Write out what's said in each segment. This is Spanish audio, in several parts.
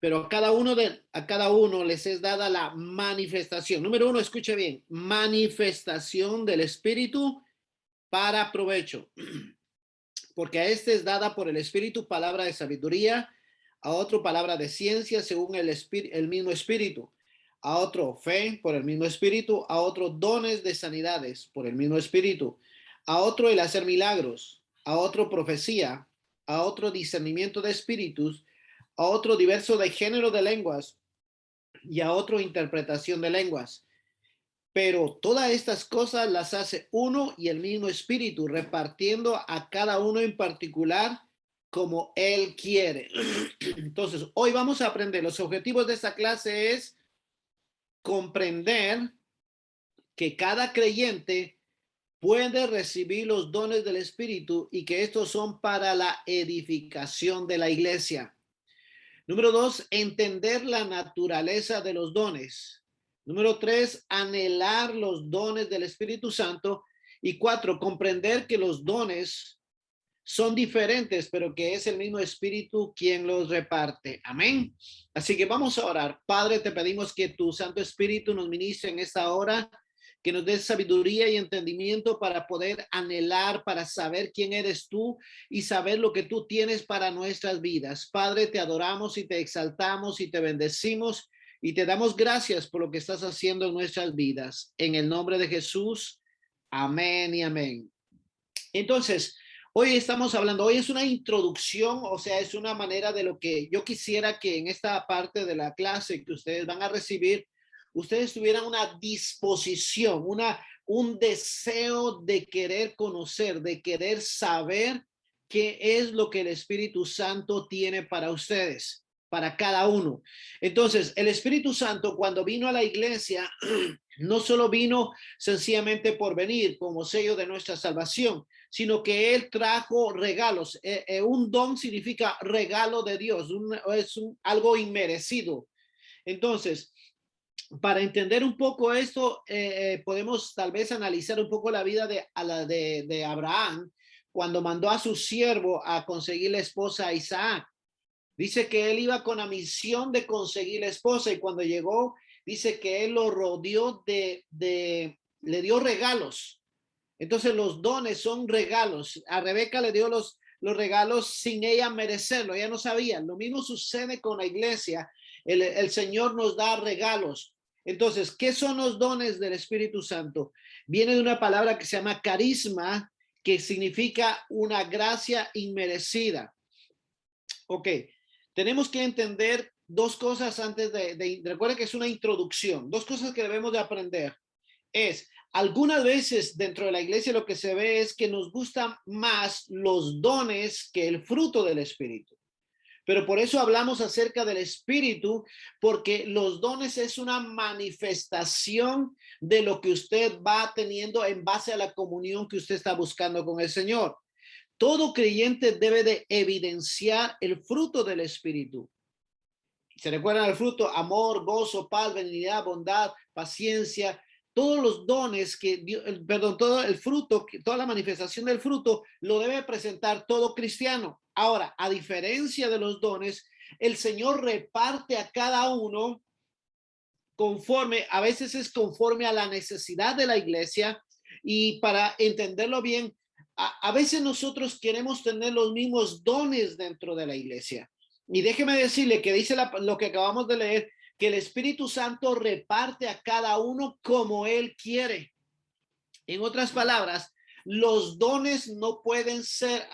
pero a cada uno les es dada la manifestación. Número uno, escuche bien, manifestación del Espíritu para provecho, porque a este es dada por el Espíritu palabra de sabiduría, a otro palabra de ciencia según el mismo Espíritu, a otro fe por el mismo Espíritu, a otro dones de sanidades por el mismo Espíritu, a otro el hacer milagros, a otro profecía, a otro discernimiento de espíritus, a otro diverso de género de lenguas y a otro interpretación de lenguas. Pero todas estas cosas las hace uno y el mismo Espíritu, repartiendo a cada uno en particular como Él quiere. Entonces, hoy vamos a aprender. Los objetivos de esta clase es comprender que cada creyente puede recibir los dones del Espíritu y que estos son para la edificación de la iglesia. Número dos, entender la naturaleza de los dones. Número tres, anhelar los dones del Espíritu Santo. Y cuatro, comprender que los dones son diferentes, pero que es el mismo Espíritu quien los reparte. Amén. Así que vamos a orar. Padre, te pedimos que tu Santo Espíritu nos ministre en esta hora, que nos dé sabiduría y entendimiento para poder anhelar, para saber quién eres tú y saber lo que tú tienes para nuestras vidas. Padre, te adoramos y te exaltamos y te bendecimos y te damos gracias por lo que estás haciendo en nuestras vidas. En el nombre de Jesús, amén y amén. Entonces, hoy estamos hablando, hoy es una introducción, o sea, es una manera de lo que yo quisiera que en esta parte de la clase que ustedes van a recibir, ustedes tuvieran una disposición, un deseo de querer conocer, de querer saber qué es lo que el Espíritu Santo tiene para ustedes, para cada uno. Entonces, el Espíritu Santo cuando vino a la iglesia, no solo vino sencillamente por venir como sello de nuestra salvación, sino que Él trajo regalos. Un don significa regalo de Dios, algo inmerecido. Entonces, para entender un poco esto, podemos tal vez analizar un poco la vida de Abraham cuando mandó a su siervo a conseguir la esposa a Isaac. Dice que él iba con la misión de conseguir la esposa y cuando llegó, dice que él lo rodeó le dio regalos. Entonces los dones son regalos. A Rebeca le dio los regalos sin ella merecerlo, ella no sabía. Lo mismo sucede con la iglesia. El Señor nos da regalos. Entonces, ¿qué son los dones del Espíritu Santo? Viene de una palabra que se llama carisma, que significa una gracia inmerecida. Ok, tenemos que entender dos cosas antes recuerda que es una introducción, dos cosas que debemos de aprender. Algunas veces dentro de la iglesia lo que se ve es que nos gustan más los dones que el fruto del Espíritu. Pero por eso hablamos acerca del Espíritu, porque los dones es una manifestación de lo que usted va teniendo en base a la comunión que usted está buscando con el Señor. Todo creyente debe de evidenciar el fruto del Espíritu. ¿Se recuerdan el fruto? Amor, gozo, paz, benignidad, bondad, paciencia. Todos los dones todo el fruto, toda la manifestación del fruto lo debe presentar todo cristiano. Ahora, a diferencia de los dones, el Señor reparte a cada uno a veces es conforme a la necesidad de la iglesia y para entenderlo bien, a veces nosotros queremos tener los mismos dones dentro de la iglesia. Y déjeme decirle que dice lo que acabamos de leer, que el Espíritu Santo reparte a cada uno como Él quiere. En otras palabras, los dones no pueden ser,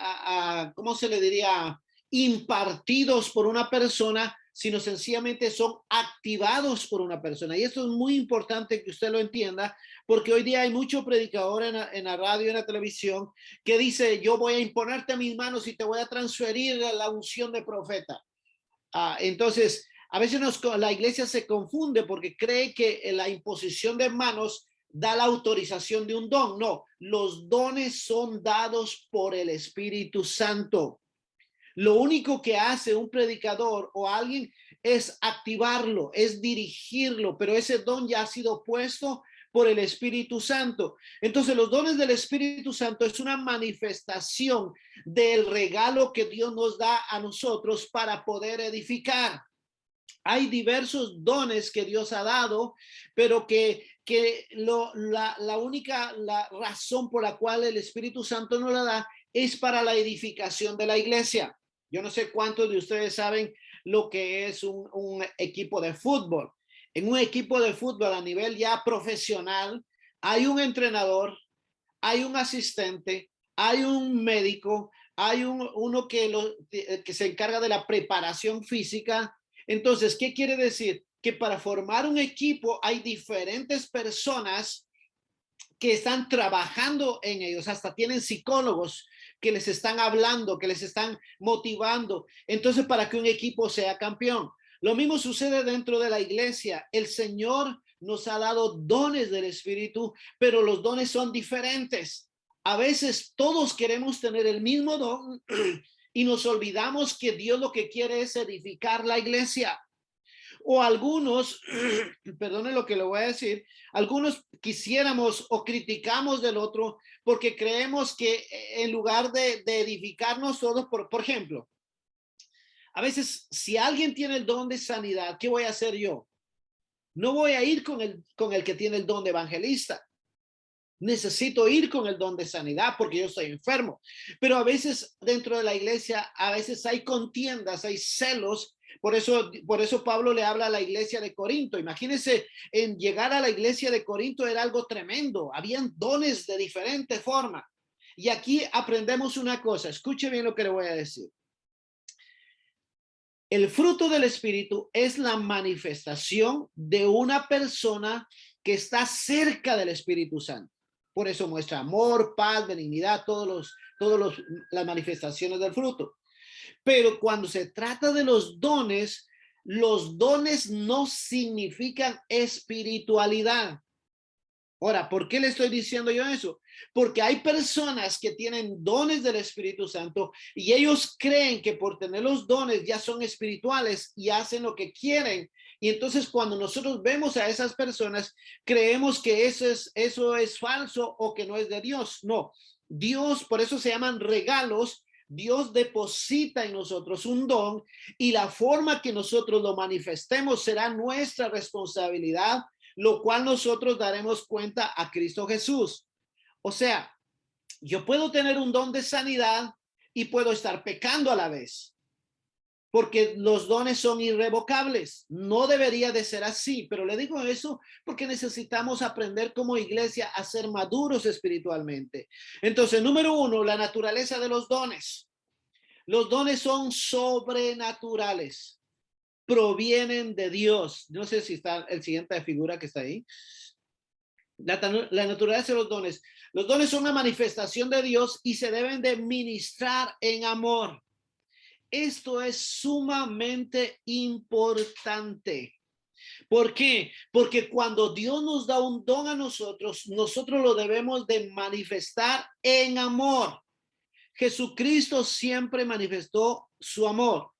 ¿cómo se le diría? Impartidos por una persona, sino sencillamente son activados por una persona. Y esto es muy importante que usted lo entienda, porque hoy día hay mucho predicador en la radio y en la televisión que dice, yo voy a imponerte mis manos y te voy a transferir la unción de profeta. Entonces, a veces la iglesia se confunde porque cree que la imposición de manos da la autorización de un don. No, los dones son dados por el Espíritu Santo. Lo único que hace un predicador o alguien es activarlo, es dirigirlo, pero ese don ya ha sido puesto por el Espíritu Santo. Entonces, los dones del Espíritu Santo es una manifestación del regalo que Dios nos da a nosotros para poder edificar. hay diversos dones que Dios ha dado, pero la única razón por la cual el Espíritu Santo nos la da es para la edificación de la iglesia. Yo no sé cuántos de ustedes saben lo que es un equipo de fútbol. En un equipo de fútbol a nivel ya profesional, hay un entrenador, hay un asistente, hay un médico, hay uno que se encarga de la preparación física. Entonces, ¿qué quiere decir? Que para formar un equipo hay diferentes personas que están trabajando en ellos, hasta tienen psicólogos que les están hablando, que les están motivando. Entonces, para que un equipo sea campeón. Lo mismo sucede dentro de la iglesia. El Señor nos ha dado dones del Espíritu, pero los dones son diferentes. A veces todos queremos tener el mismo don y nos olvidamos que Dios lo que quiere es edificar la iglesia. O algunos, perdone lo que le voy a decir, algunos quisiéramos o criticamos del otro porque creemos que en lugar de edificarnos todos, por ejemplo, a veces si alguien tiene el don de sanidad, ¿qué voy a hacer yo? No voy a ir con el que tiene el don de evangelista. Necesito ir con el don de sanidad porque yo estoy enfermo. Pero a veces dentro de la iglesia, a veces hay contiendas, hay celos. Por eso Pablo le habla a la iglesia de Corinto. Imagínense, en llegar a la iglesia de Corinto era algo tremendo. Habían dones de diferente forma. Y aquí aprendemos una cosa. Escuche bien lo que le voy a decir. El fruto del Espíritu es la manifestación de una persona que está cerca del Espíritu Santo. Por eso muestra amor, paz, benignidad, las manifestaciones del fruto. Pero cuando se trata de los dones no significan espiritualidad. Ahora, ¿por qué le estoy diciendo yo eso? Porque hay personas que tienen dones del Espíritu Santo y ellos creen que por tener los dones ya son espirituales y hacen lo que quieren. Y entonces cuando nosotros vemos a esas personas, creemos que eso es falso o que no es de Dios. No, Dios, por eso se llaman regalos. Dios deposita en nosotros un don y la forma que nosotros lo manifestemos será nuestra responsabilidad, lo cual nosotros daremos cuenta a Cristo Jesús. O sea, yo puedo tener un don de sanidad y puedo estar pecando a la vez, porque los dones son irrevocables. No debería de ser así, pero le digo eso porque necesitamos aprender como iglesia a ser maduros espiritualmente. Entonces, número uno, la naturaleza de los dones. Los dones son sobrenaturales, provienen de Dios. No sé si está el siguiente figura que está ahí. La naturaleza de los dones. Los dones son una manifestación de Dios y se deben de ministrar en amor. Esto es sumamente importante. ¿Por qué? Porque cuando Dios nos da un don a nosotros, nosotros lo debemos de manifestar en amor. Jesucristo siempre manifestó su amor.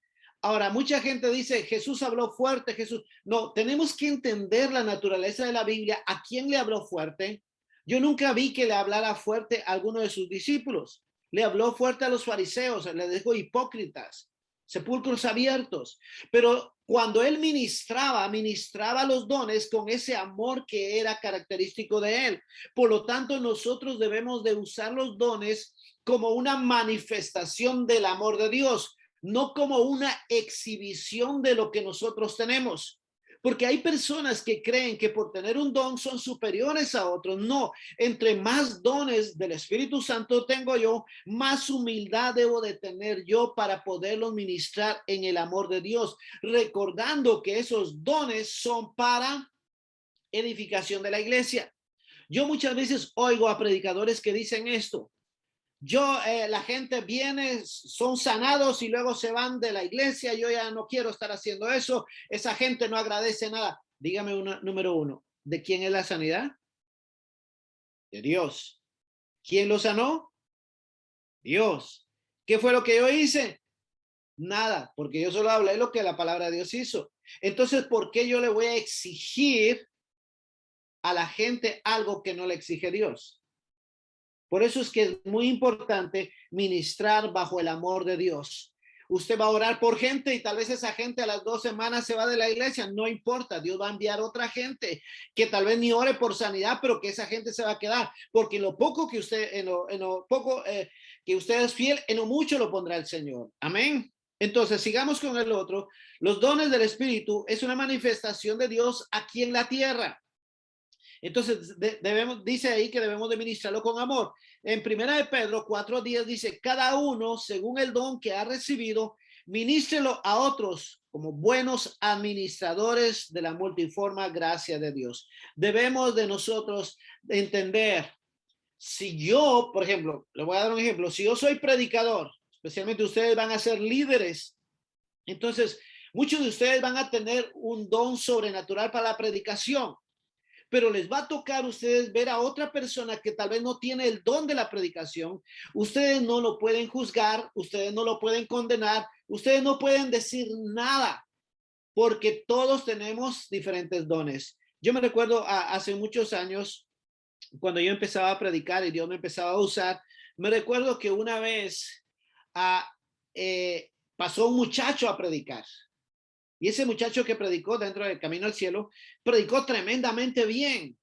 Ahora, mucha gente dice, Jesús habló fuerte, Jesús. No, tenemos que entender la naturaleza de la Biblia. ¿A quién le habló fuerte? Yo nunca vi que le hablara fuerte a alguno de sus discípulos. Le habló fuerte a los fariseos, le dijo hipócritas, sepulcros abiertos. Pero cuando él ministraba los dones con ese amor que era característico de él. Por lo tanto, nosotros debemos de usar los dones como una manifestación del amor de Dios, no como una exhibición de lo que nosotros tenemos. Porque hay personas que creen que por tener un don son superiores a otros. No, entre más dones del Espíritu Santo tengo yo, más humildad debo de tener yo para poderlos ministrar en el amor de Dios, recordando que esos dones son para edificación de la iglesia. Yo muchas veces oigo a predicadores que dicen esto. La gente viene, son sanados y luego se van de la iglesia. Yo ya no quiero estar haciendo eso. Esa gente no agradece nada. Dígame número uno, ¿de quién es la sanidad? De Dios. ¿Quién lo sanó? Dios. ¿Qué fue lo que yo hice? Nada, porque yo solo hablé lo que la palabra de Dios hizo. Entonces, ¿por qué yo le voy a exigir a la gente algo que no le exige Dios? Por eso es que es muy importante ministrar bajo el amor de Dios. Usted va a orar por gente y tal vez esa gente a las 2 semanas se va de la iglesia. No importa, Dios va a enviar otra gente que tal vez ni ore por sanidad, pero que esa gente se va a quedar. Porque en lo poco que usted, en lo poco que usted es fiel, en lo mucho lo pondrá el Señor. Amén. Entonces, sigamos con el otro. Los dones del Espíritu es una manifestación de Dios aquí en la tierra. Entonces, dice ahí que debemos de ministrarlo con amor. En Primera de Pedro 4:10 dice, cada uno, según el don que ha recibido, ministrelo a otros como buenos administradores de la multiforme gracia de Dios. Debemos de nosotros entender, si yo, por ejemplo, le voy a dar un ejemplo, si yo soy predicador, especialmente ustedes van a ser líderes, entonces muchos de ustedes van a tener un don sobrenatural para la predicación, pero les va a tocar a ustedes ver a otra persona que tal vez no tiene el don de la predicación. Ustedes no lo pueden juzgar, ustedes no lo pueden condenar, ustedes no pueden decir nada, porque todos tenemos diferentes dones. Yo me recuerdo hace muchos años, cuando yo empezaba a predicar y Dios me empezaba a usar, me recuerdo que una vez pasó un muchacho a predicar. Y ese muchacho que predicó dentro del Camino al Cielo, predicó tremendamente bien.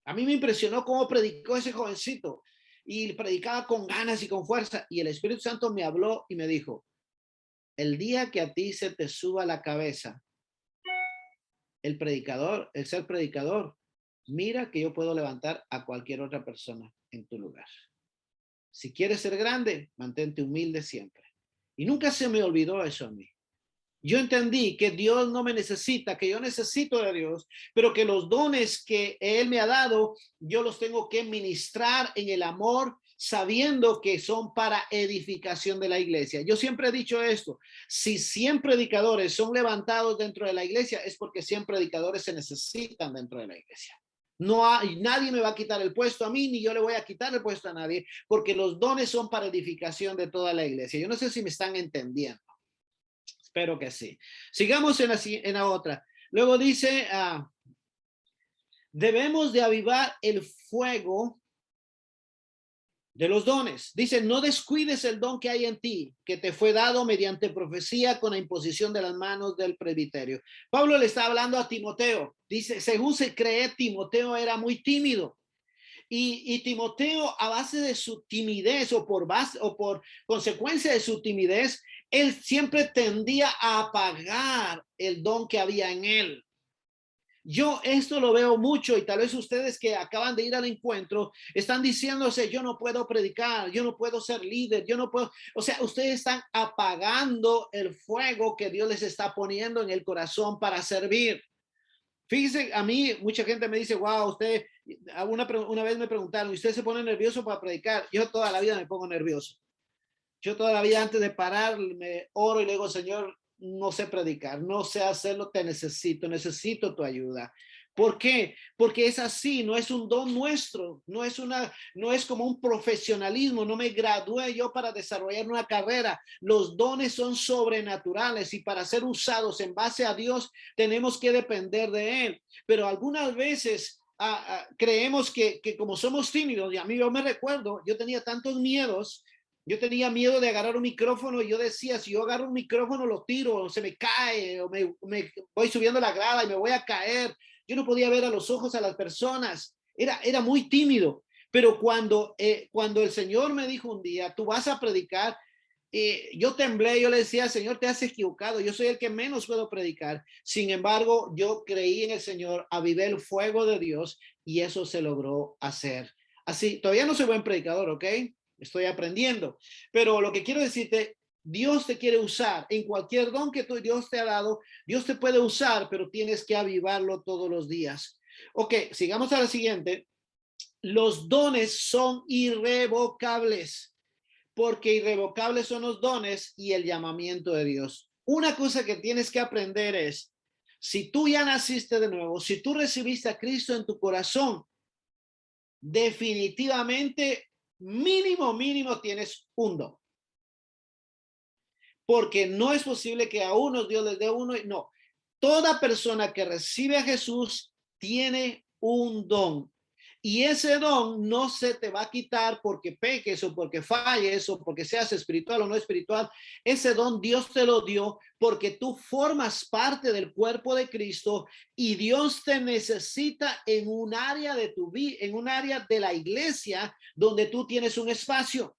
A mí me impresionó cómo predicó ese jovencito. Y predicaba con ganas y con fuerza. Y el Espíritu Santo me habló y me dijo, el día que a ti se te suba la cabeza, el predicador, el ser predicador, mira que yo puedo levantar a cualquier otra persona en tu lugar. Si quieres ser grande, mantente humilde siempre. Y nunca se me olvidó eso a mí. Yo entendí que Dios no me necesita, que yo necesito de Dios, pero que los dones que Él me ha dado, yo los tengo que ministrar en el amor, sabiendo que son para edificación de la iglesia. Yo siempre he dicho esto, si 100 predicadores son levantados dentro de la iglesia, es porque 100 predicadores se necesitan dentro de la iglesia. No hay, nadie me va a quitar el puesto a mí, ni yo le voy a quitar el puesto a nadie, porque los dones son para edificación de toda la iglesia. Yo no sé si me están entendiendo. Espero que sí. Sigamos en la otra. Luego dice, debemos de avivar el fuego de los dones. Dice, no descuides el don que hay en ti, que te fue dado mediante profecía con la imposición de las manos del presbiterio. Pablo le está hablando a Timoteo. Dice, según se cree, Timoteo era muy tímido. Y Timoteo, a base de su timidez o por consecuencia de su timidez, él siempre tendía a apagar el don que había en él. Yo esto lo veo mucho y tal vez ustedes que acaban de ir al encuentro están diciéndose, yo no puedo predicar, yo no puedo ser líder, yo no puedo, o sea, ustedes están apagando el fuego que Dios les está poniendo en el corazón para servir. Fíjese, a mí mucha gente me dice, wow, usted, una vez me preguntaron, ¿usted se pone nervioso para predicar? Yo toda la vida me pongo nervioso. Yo toda la vida antes de parar me oro y le digo, Señor, no sé predicar, no sé hacerlo, te necesito tu ayuda. ¿Por qué? Porque es así, no es un don nuestro, no es como un profesionalismo, no me gradué yo para desarrollar una carrera. Los dones son sobrenaturales y para ser usados en base a Dios tenemos que depender de Él. Pero algunas veces creemos que como somos tímidos, y a mí yo me recuerdo, yo tenía tantos miedos. Yo tenía miedo de agarrar un micrófono y yo decía, si yo agarro un micrófono, lo tiro, o se me cae, o me voy subiendo la grada y me voy a caer. Yo no podía ver a los ojos a las personas. Era muy tímido. Pero cuando el Señor me dijo un día, tú vas a predicar, yo temblé, yo le decía, Señor, te has equivocado, yo soy el que menos puedo predicar. Sin embargo, yo creí en el Señor, avivé el fuego de Dios y eso se logró hacer. Así, todavía no soy buen predicador, ¿ok? Estoy aprendiendo, pero lo que quiero decirte, Dios te quiere usar en cualquier don que Dios te ha dado. Dios te puede usar, pero tienes que avivarlo todos los días. Ok, sigamos a la siguiente. Los dones son irrevocables, porque irrevocables son los dones y el llamamiento de Dios. Una cosa que tienes que aprender es, si tú ya naciste de nuevo, si tú recibiste a Cristo en tu corazón, definitivamente mínimo tienes un don. Porque no es posible que a unos Dios les dé uno. No, toda persona que recibe a Jesús tiene un don. Y ese don no se te va a quitar porque peques o porque falles o porque seas espiritual o no espiritual. Ese don Dios te lo dio porque tú formas parte del cuerpo de Cristo y Dios te necesita en un área de tu vida, en un área de la iglesia donde tú tienes un espacio.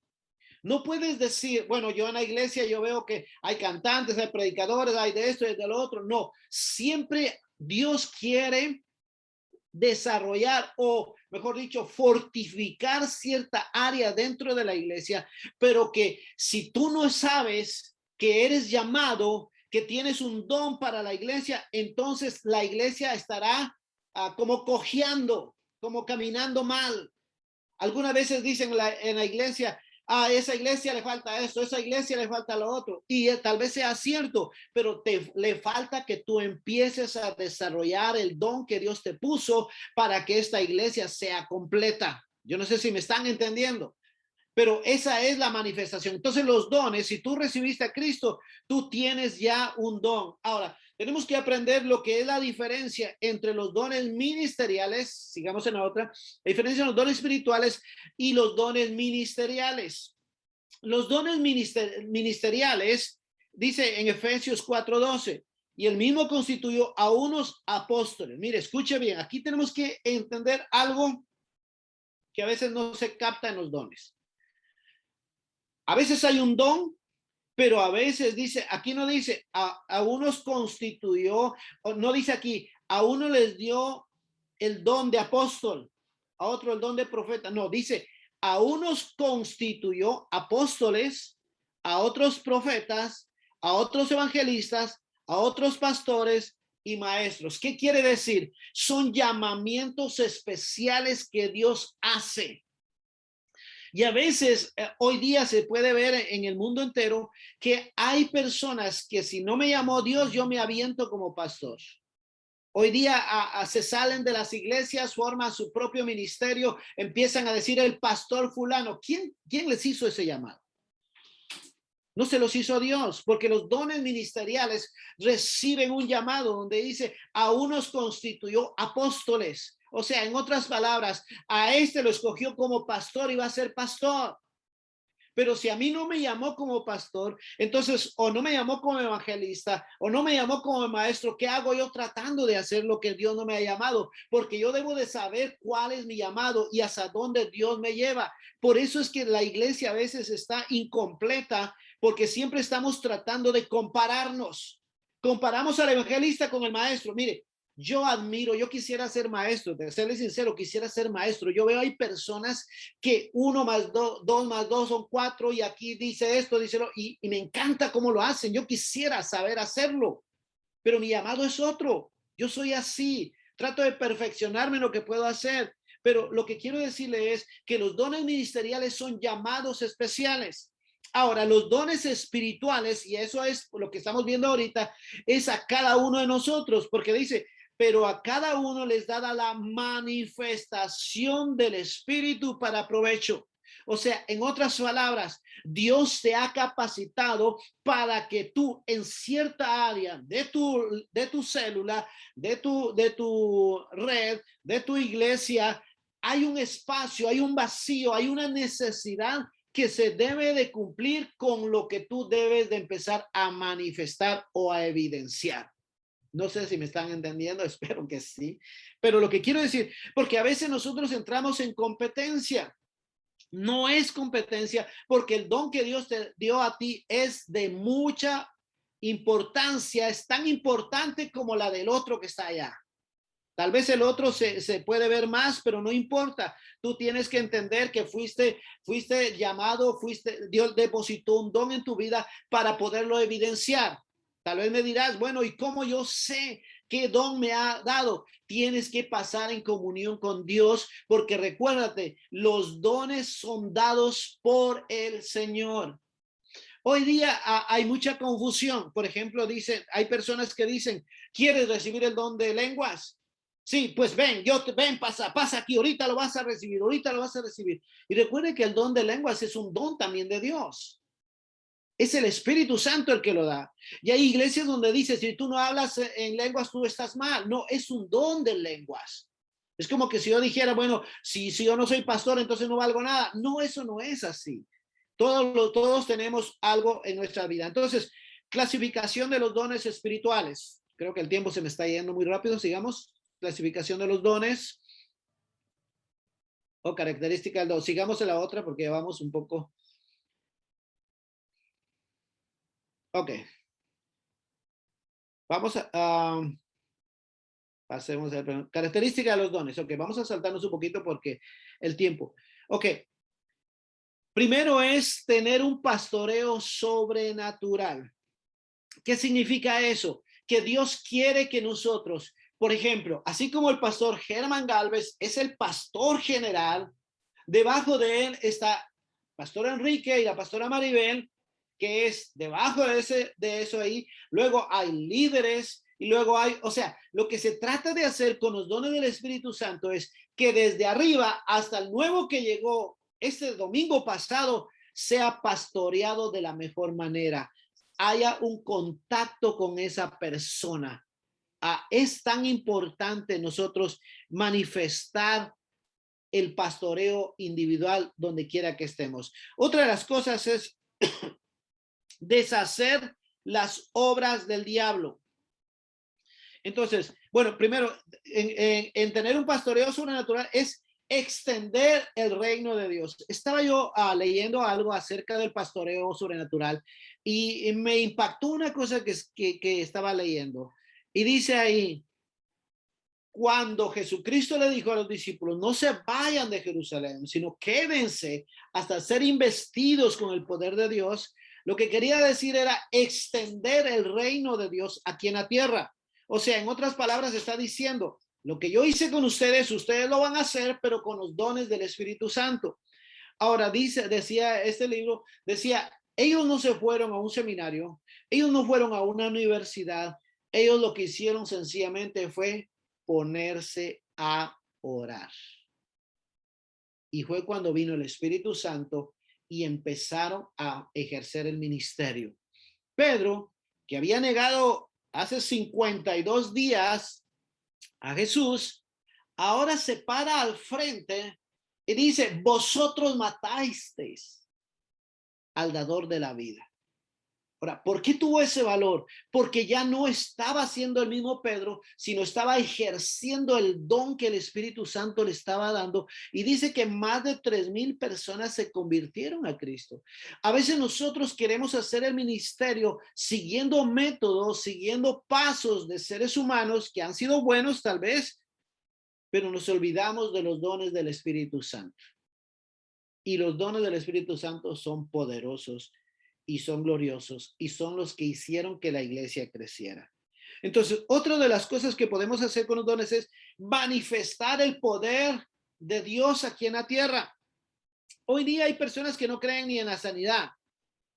No puedes decir, bueno, yo en la iglesia yo veo que hay cantantes, hay predicadores, hay de esto y de lo otro. No, siempre Dios quiere desarrollar o, mejor dicho, fortificar cierta área dentro de la iglesia, pero que si tú no sabes que eres llamado, que tienes un don para la iglesia, entonces la iglesia estará como cojeando, como caminando mal. Algunas veces dicen en la iglesia, a esa iglesia le falta esto, a esa iglesia le falta lo otro. Y tal vez sea cierto, pero le falta que tú empieces a desarrollar el don que Dios te puso para que esta iglesia sea completa. Yo no sé si me están entendiendo, pero esa es la manifestación. Entonces los dones, si tú recibiste a Cristo, tú tienes ya un don. Ahora, tenemos que aprender lo que es la diferencia entre los dones ministeriales, sigamos en la otra, la diferencia entre los dones espirituales y los dones ministeriales. Los dones ministeriales, dice en Efesios 4:12, y el mismo constituyó a unos apóstoles. Mire, escuche bien, aquí tenemos que entender algo que a veces no se capta en los dones. A veces hay un don, pero a veces dice, aquí no dice, a unos constituyó, o no dice aquí, a uno les dio el don de apóstol, a otro el don de profeta. No, dice, a unos constituyó apóstoles, a otros profetas, a otros evangelistas, a otros pastores y maestros. ¿Qué quiere decir? Son llamamientos especiales que Dios hace. Y a veces hoy día se puede ver en el mundo entero que hay personas que si no me llamó Dios, yo me aviento como pastor. Hoy día se salen de las iglesias, forman su propio ministerio, empiezan a decir el pastor fulano. ¿Quién les hizo ese llamado? No se los hizo Dios, porque los dones ministeriales reciben un llamado donde dice, a unos constituyó apóstoles. O sea, en otras palabras, a este lo escogió como pastor y va a ser pastor. Pero si a mí no me llamó como pastor, entonces o no me llamó como evangelista o no me llamó como maestro, ¿qué hago yo tratando de hacer lo que Dios no me ha llamado? Porque yo debo de saber cuál es mi llamado y hasta dónde Dios me lleva. Por eso es que la iglesia a veces está incompleta, porque siempre estamos tratando de compararnos. Comparamos al evangelista con el maestro. Mire, yo admiro, yo quisiera ser maestro, de serles sincero, quisiera ser maestro. Yo veo hay personas que 1 más 2, 2 más 2 son 4 y aquí dice esto, dice lo, y me encanta cómo lo hacen. Yo quisiera saber hacerlo, pero mi llamado es otro. Yo soy así, trato de perfeccionarme en lo que puedo hacer, pero lo que quiero decirle es que los dones ministeriales son llamados especiales. Ahora, los dones espirituales, y eso es lo que estamos viendo ahorita, es a cada uno de nosotros, porque dice, pero a cada uno les da la manifestación del Espíritu para provecho. O sea, en otras palabras, Dios te ha capacitado para que tú en cierta área de tu célula, de tu red, de tu iglesia, hay un espacio, hay un vacío, hay una necesidad que se debe de cumplir con lo que tú debes de empezar a manifestar o a evidenciar. No sé si me están entendiendo, espero que sí. Pero lo que quiero decir, porque a veces nosotros entramos en competencia. No es competencia, porque el don que Dios te dio a ti es de mucha importancia, es tan importante como la del otro que está allá. Tal vez el otro se puede ver más, pero no importa. Tú tienes que entender que fuiste llamado, Dios depositó un don en tu vida para poderlo evidenciar. Tal vez me dirás, bueno, ¿y cómo yo sé qué don me ha dado? Tienes que pasar en comunión con Dios, porque recuérdate, los dones son dados por el Señor. Hoy día hay mucha confusión. Por ejemplo, hay personas que dicen, ¿quieres recibir el don de lenguas? Sí, pues ven, pasa aquí, ahorita lo vas a recibir, ahorita lo vas a recibir. Y recuerde que el don de lenguas es un don también de Dios. Es el Espíritu Santo el que lo da. Y hay iglesias donde dice, si tú no hablas en lenguas, tú estás mal. No, es un don de lenguas. Es como que si yo dijera, bueno, si yo no soy pastor, entonces no valgo nada. No, eso no es así. Todos tenemos algo en nuestra vida. Entonces, clasificación de los dones espirituales. Creo que el tiempo se me está yendo muy rápido. Sigamos. Clasificación de los dones o característica del don. Sigamos en la otra porque ya vamos un poco. Ok. Vamos pasemos a característica de los dones. Ok, vamos a saltarnos un poquito porque el tiempo. Ok. Primero es tener un pastoreo sobrenatural. ¿Qué significa eso? Que Dios quiere que nosotros, por ejemplo, así como el pastor Germán Galvez es el pastor general, debajo de él está pastor Enrique y la pastora Maribel, que es debajo de eso ahí. Luego hay líderes y luego hay, o sea, lo que se trata de hacer con los dones del Espíritu Santo es que desde arriba hasta el nuevo que llegó este domingo pasado sea pastoreado de la mejor manera, haya un contacto con esa persona. Es tan importante nosotros manifestar el pastoreo individual donde quiera que estemos. Otra de las cosas es deshacer las obras del diablo. Entonces, bueno, primero, en tener un pastoreo sobrenatural es extender el reino de Dios. Estaba yo leyendo algo acerca del pastoreo sobrenatural y me impactó una cosa que estaba leyendo. Y dice ahí, cuando Jesucristo le dijo a los discípulos, no se vayan de Jerusalén, sino quédense hasta ser investidos con el poder de Dios, lo que quería decir era extender el reino de Dios aquí en la tierra. O sea, en otras palabras, está diciendo, lo que yo hice con ustedes, ustedes lo van a hacer, pero con los dones del Espíritu Santo. Ahora, decía este libro, decía, ellos no se fueron a un seminario, ellos no fueron a una universidad, ellos lo que hicieron sencillamente fue ponerse a orar. Y fue cuando vino el Espíritu Santo y empezaron a ejercer el ministerio. Pedro, que había negado hace 52 días a Jesús, ahora se para al frente y dice, vosotros matasteis al dador de la vida. Ahora, ¿por qué tuvo ese valor? Porque ya no estaba siendo el mismo Pedro, sino estaba ejerciendo el don que el Espíritu Santo le estaba dando. Y dice que más de 3,000 personas se convirtieron a Cristo. A veces nosotros queremos hacer el ministerio siguiendo métodos, siguiendo pasos de seres humanos que han sido buenos tal vez, pero nos olvidamos de los dones del Espíritu Santo. Y los dones del Espíritu Santo son poderosos y son gloriosos y son los que hicieron que la iglesia creciera. Entonces, otra de las cosas que podemos hacer con los dones es manifestar el poder de Dios aquí en la tierra. Hoy día hay personas que no creen ni en la sanidad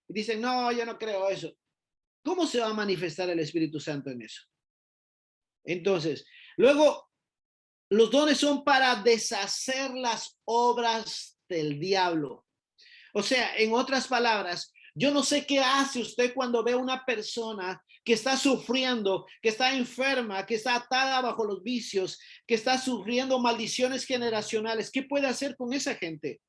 y dicen, no, yo no creo eso. ¿Cómo se va a manifestar el Espíritu Santo en eso? Entonces, luego, los dones son para deshacer las obras del diablo. O sea, en otras palabras, yo no sé qué hace usted cuando ve a una persona que está sufriendo, que está enferma, que está atada bajo los vicios, que está sufriendo maldiciones generacionales. ¿Qué puede hacer con esa gente?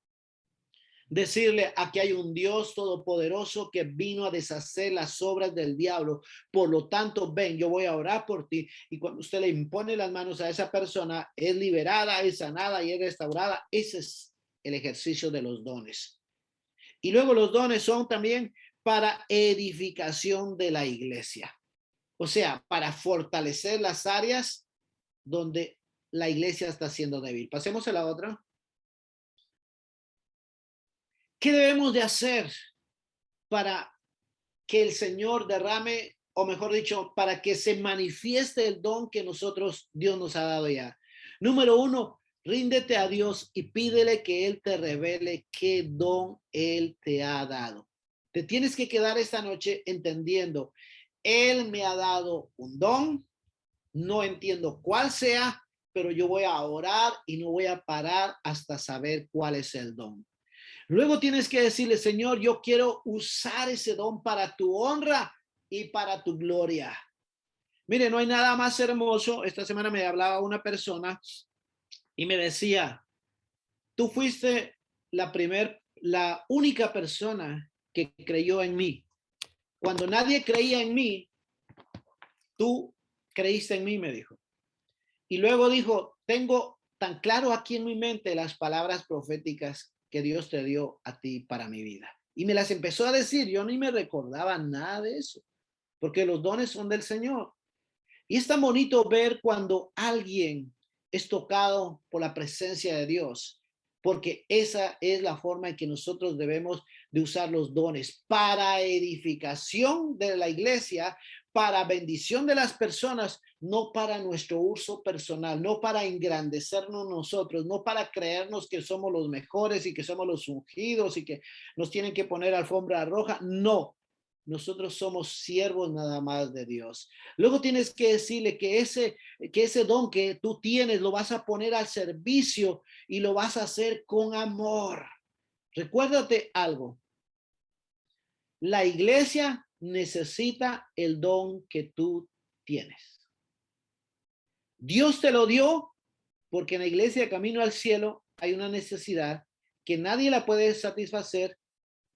Decirle, aquí hay un Dios todopoderoso que vino a deshacer las obras del diablo. Por lo tanto, ven, yo voy a orar por ti. Y cuando usted le impone las manos a esa persona, es liberada, es sanada y es restaurada. Ese es el ejercicio de los dones. Y luego los dones son también para edificación de la iglesia. O sea, para fortalecer las áreas donde la iglesia está siendo débil. Pasemos a la otra. ¿Qué debemos de hacer para que el Señor derrame, o mejor dicho, para que se manifieste el don que Dios nos ha dado ya? Número 1, ríndete a Dios y pídele que Él te revele qué don Él te ha dado. Te tienes que quedar esta noche entendiendo, Él me ha dado un don, no entiendo cuál sea, pero yo voy a orar y no voy a parar hasta saber cuál es el don. Luego tienes que decirle, Señor, yo quiero usar ese don para tu honra y para tu gloria. Mire, no hay nada más hermoso. Esta semana me hablaba una persona y me decía, tú fuiste la única persona que creyó en mí. Cuando nadie creía en mí, tú creíste en mí, me dijo. Y luego dijo, tengo tan claro aquí en mi mente las palabras proféticas que Dios te dio a ti para mi vida. Y me las empezó a decir, yo ni me recordaba nada de eso, porque los dones son del Señor. Y es tan bonito ver cuando alguien es tocado por la presencia de Dios, porque esa es la forma en que nosotros debemos de usar los dones para edificación de la iglesia, para bendición de las personas, no para nuestro uso personal, no para engrandecernos nosotros, no para creernos que somos los mejores y que somos los ungidos y que nos tienen que poner alfombra roja. No, nosotros somos siervos nada más de Dios. Luego tienes que decirle que ese don que tú tienes lo vas a poner al servicio y lo vas a hacer con amor. Recuérdate algo. La iglesia necesita el don que tú tienes. Dios te lo dio porque en la iglesia de Camino al Cielo hay una necesidad que nadie la puede satisfacer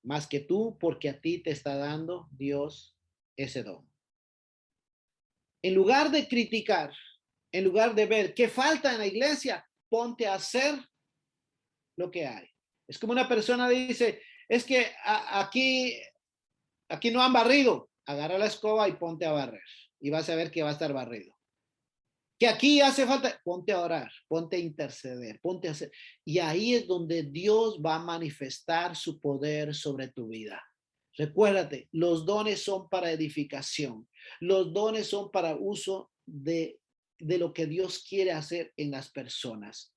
más que tú, porque a ti te está dando Dios ese don. En lugar de criticar, en lugar de ver qué falta en la iglesia, ponte a hacer lo que hay. Es como una persona dice, es que aquí no han barrido. Agarra la escoba y ponte a barrer. Y vas a ver que va a estar barrido. Que aquí hace falta, ponte a orar, ponte a interceder, ponte a hacer. Y ahí es donde Dios va a manifestar su poder sobre tu vida. Recuérdate, los dones son para edificación. Los dones son para uso de lo que Dios quiere hacer en las personas.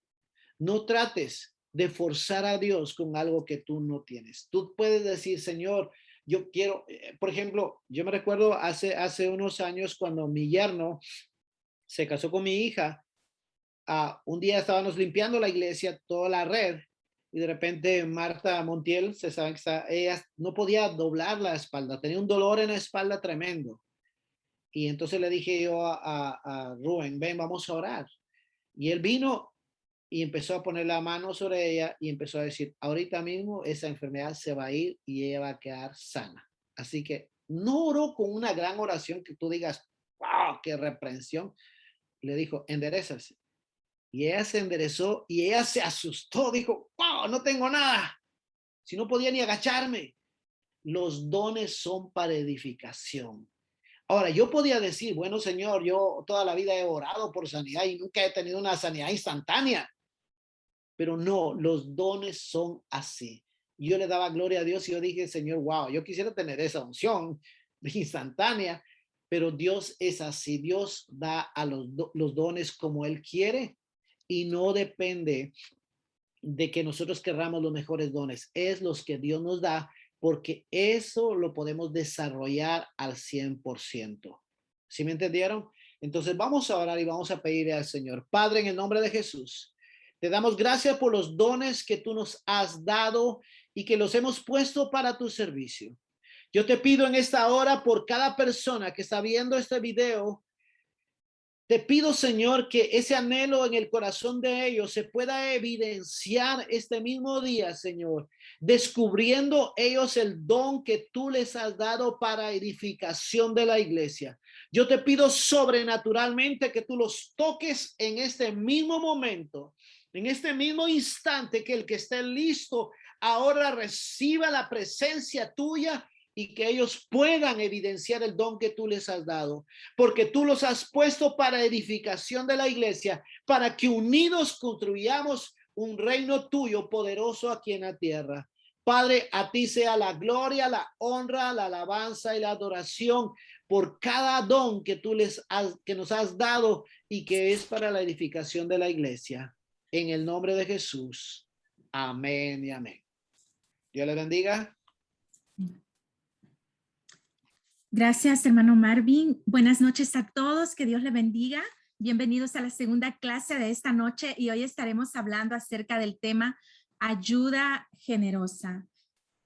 No trates de forzar a Dios con algo que tú no tienes. Tú puedes decir, Señor, yo quiero, por ejemplo, yo me recuerdo hace unos años cuando mi yerno se casó con mi hija. Un día estábamos limpiando la iglesia, toda la red, y de repente Marta Montiel, se sabe que ella no podía doblar la espalda, tenía un dolor en la espalda tremendo. Y entonces le dije yo a Rubén, ven, vamos a orar. Y él vino y empezó a poner la mano sobre ella y empezó a decir, ahorita mismo esa enfermedad se va a ir y ella va a quedar sana. Así que no oró con una gran oración que tú digas, wow, qué reprensión. Le dijo, enderezase. Y ella se enderezó y ella se asustó, dijo, wow, no tengo nada. Si no podía ni agacharme. Los dones son para edificación. Ahora, yo podía decir, bueno, Señor, yo toda la vida he orado por sanidad y nunca he tenido una sanidad instantánea. Pero no, los dones son así. Yo le daba gloria a Dios y yo dije, Señor, wow, yo quisiera tener esa unción instantánea, pero Dios es así. Dios da a los dones como Él quiere y no depende de que nosotros querramos los mejores dones. Es los que Dios nos da porque eso lo podemos desarrollar al 100%. ¿Sí me entendieron? Entonces vamos a orar y vamos a pedirle al Señor. Padre, en el nombre de Jesús, te damos gracias por los dones que tú nos has dado y que los hemos puesto para tu servicio. Yo te pido en esta hora por cada persona que está viendo este video. Te pido, Señor, que ese anhelo en el corazón de ellos se pueda evidenciar este mismo día, Señor, descubriendo ellos el don que tú les has dado para edificación de la iglesia. Yo te pido sobrenaturalmente que tú los toques en este mismo momento, en este mismo instante, que el que esté listo ahora reciba la presencia tuya y que ellos puedan evidenciar el don que tú les has dado, porque tú los has puesto para edificación de la iglesia, para que unidos construyamos un reino tuyo poderoso aquí en la tierra. Padre, a ti sea la gloria, la honra, la alabanza y la adoración por cada don que que nos has dado y que es para la edificación de la iglesia. En el nombre de Jesús. Amén y amén. Dios le bendiga. Gracias, hermano Marvin. Buenas noches a todos. Que Dios le bendiga. Bienvenidos a la segunda clase de esta noche y hoy estaremos hablando acerca del tema ayuda generosa.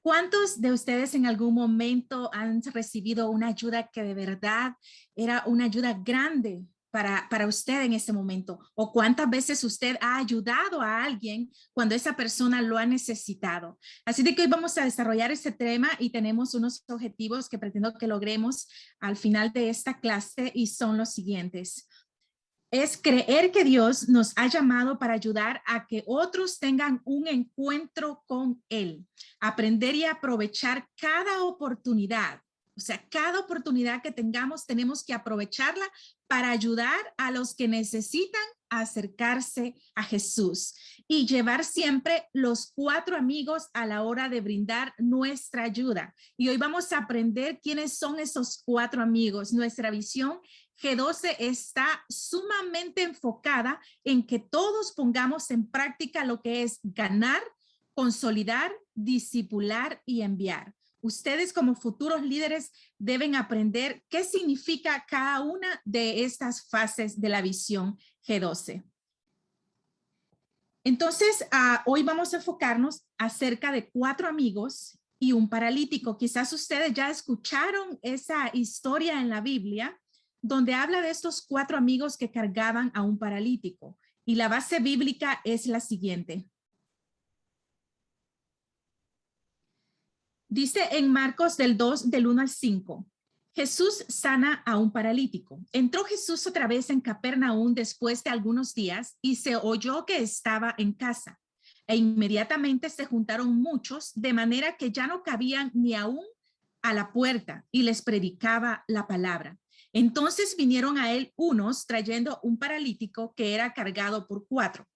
¿Cuántos de ustedes en algún momento han recibido una ayuda que de verdad era una ayuda grande para usted en este momento? ¿O cuántas veces usted ha ayudado a alguien cuando esa persona lo ha necesitado? Así de que hoy vamos a desarrollar este tema y tenemos unos objetivos que pretendo que logremos al final de esta clase y son los siguientes. Es creer que Dios nos ha llamado para ayudar a que otros tengan un encuentro con Él, aprender y aprovechar cada oportunidad. O sea, cada oportunidad que tengamos tenemos que aprovecharla para ayudar a los que necesitan acercarse a Jesús y llevar siempre los 4 amigos a la hora de brindar nuestra ayuda. Y hoy vamos a aprender quiénes son esos 4 amigos. Nuestra visión G12 está sumamente enfocada en que todos pongamos en práctica lo que es ganar, consolidar, discipular y enviar. Ustedes como futuros líderes deben aprender qué significa cada una de estas fases de la visión G12. Entonces, hoy vamos a enfocarnos acerca de 4 amigos y un paralítico. Quizás ustedes ya escucharon esa historia en la Biblia, donde habla de estos 4 amigos que cargaban a un paralítico. Y la base bíblica es la siguiente. Dice en Marcos del 1 al 5, Jesús sana a un paralítico. Entró Jesús otra vez en Capernaum después de algunos días y se oyó que estaba en casa. E inmediatamente se juntaron muchos, de manera que ya no cabían ni aún a la puerta, y les predicaba la palabra. Entonces vinieron a él unos trayendo un paralítico que era cargado por 4.